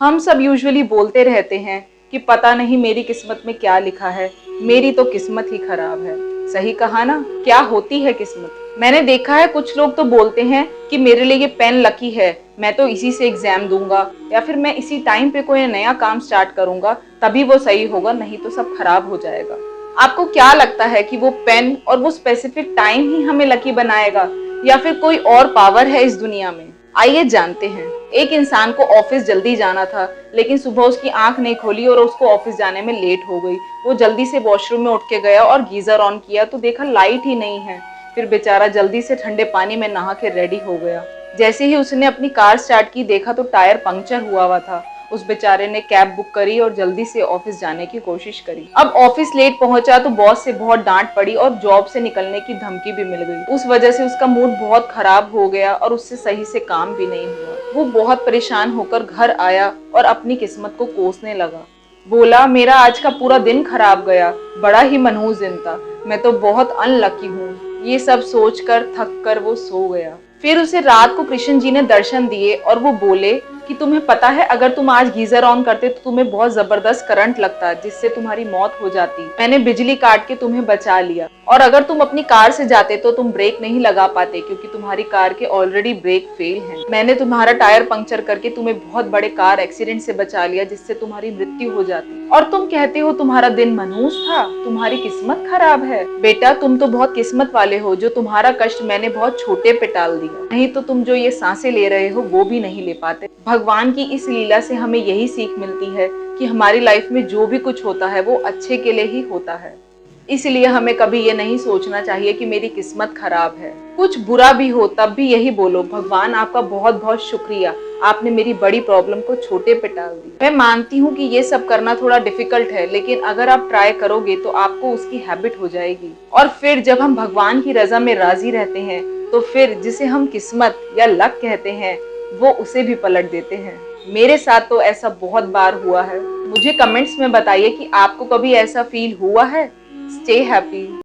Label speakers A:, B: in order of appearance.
A: हम सब यूजुअली बोलते रहते हैं कि पता नहीं मेरी किस्मत में क्या लिखा है, मेरी तो किस्मत ही खराब है। सही कहा ना? क्या होती है किस्मत? मैंने देखा है कुछ लोग तो बोलते हैं कि मेरे लिए ये पेन लकी है, मैं तो इसी से एग्जाम दूंगा, या फिर मैं इसी टाइम पे कोई नया काम स्टार्ट करूंगा, तभी वो सही होगा, नहीं तो सब खराब हो जाएगा। आपको क्या लगता है कि वो पेन और वो स्पेसिफिक टाइम ही हमें लकी बनाएगा, या फिर कोई और पावर है इस दुनिया में? आइए जानते हैं। एक इंसान को ऑफिस जल्दी जाना था, लेकिन सुबह उसकी आंख नहीं खोली और उसको ऑफिस जाने में लेट हो गई। वो जल्दी से वॉशरूम में उठ के गया और गीजर ऑन किया तो देखा लाइट ही नहीं है। फिर बेचारा जल्दी से ठंडे पानी में नहा के रेडी हो गया। जैसे ही उसने अपनी कार स्टार्ट की, देखा तो टायर पंक्चर हुआ था। उस बेचारे ने कैब बुक करी और जल्दी से ऑफिस जाने की कोशिश करी। अब ऑफिस लेट पहुंचा तो बॉस से बहुत डांट पड़ी और जॉब से निकलने की धमकी भी मिल गई। उस वजह से उसका मूड बहुत खराब हो गया और उससे सही से काम भी नहीं हुआ। वो बहुत परेशान होकर घर आया और अपनी किस्मत को कोसने लगा। बोला, मेरा आज का पूरा दिन खराब गया, बड़ा ही मनहूस दिन था, मैं तो बहुत अनलकी हूँ। ये सब सोचकर थक कर वो सो गया। फिर उसे रात को कृष्ण जी ने दर्शन दिए और वो बोले कि तुम्हें पता है, अगर तुम आज गीजर ऑन करते तो तुम्हें बहुत जबरदस्त करंट लगता, जिससे तुम्हारी मौत हो जाती। मैंने बिजली काट के तुम्हें बचा लिया, और अगर तुम अपनी कार से जाते तो तुम ब्रेक नहीं लगा पाते, क्योंकि तुम्हारी कार के ऑलरेडी ब्रेक फेल हैं। मैंने तुम्हारा टायर पंक्चर करके तुम्हें बहुत बड़े कार एक्सीडेंट से बचा लिया, जिससे तुम्हारी मृत्यु हो जाती, और तुम कहते हो तुम्हारा दिन मनहूस था, तुम्हारी किस्मत खराब है। बेटा, तुम तो बहुत किस्मत वाले हो जो तुम्हारा कष्ट मैंने बहुत छोटे पे टाल दिया, नहीं तो तुम जो ये सांसें ले रहे हो वो भी नहीं ले पाते। भगवान की इस लीला से हमें यही सीख मिलती है कि हमारी लाइफ में जो भी कुछ होता है वो अच्छे के लिए ही होता है। इसलिए हमें कभी ये नहीं सोचना चाहिए कि मेरी किस्मत खराब है। कुछ बुरा भी हो तब भी यही बोलो, भगवान आपका बहुत बहुत शुक्रिया, आपने मेरी बड़ी प्रॉब्लम को छोटे पे टाल दिया। मैं मानती हूँ कि ये सब करना थोड़ा डिफिकल्ट है, लेकिन अगर आप ट्राई करोगे तो आपको उसकी हैबिट हो जाएगी। और फिर जब हम भगवान की रजा में राजी रहते हैं, तो फिर जिसे हम किस्मत या लक कहते हैं, वो उसे भी पलट देते हैं। मेरे साथ तो ऐसा बहुत बार हुआ है। मुझे कमेंट्स में बताइए कि आपको कभी ऐसा फील हुआ है। Stay happy.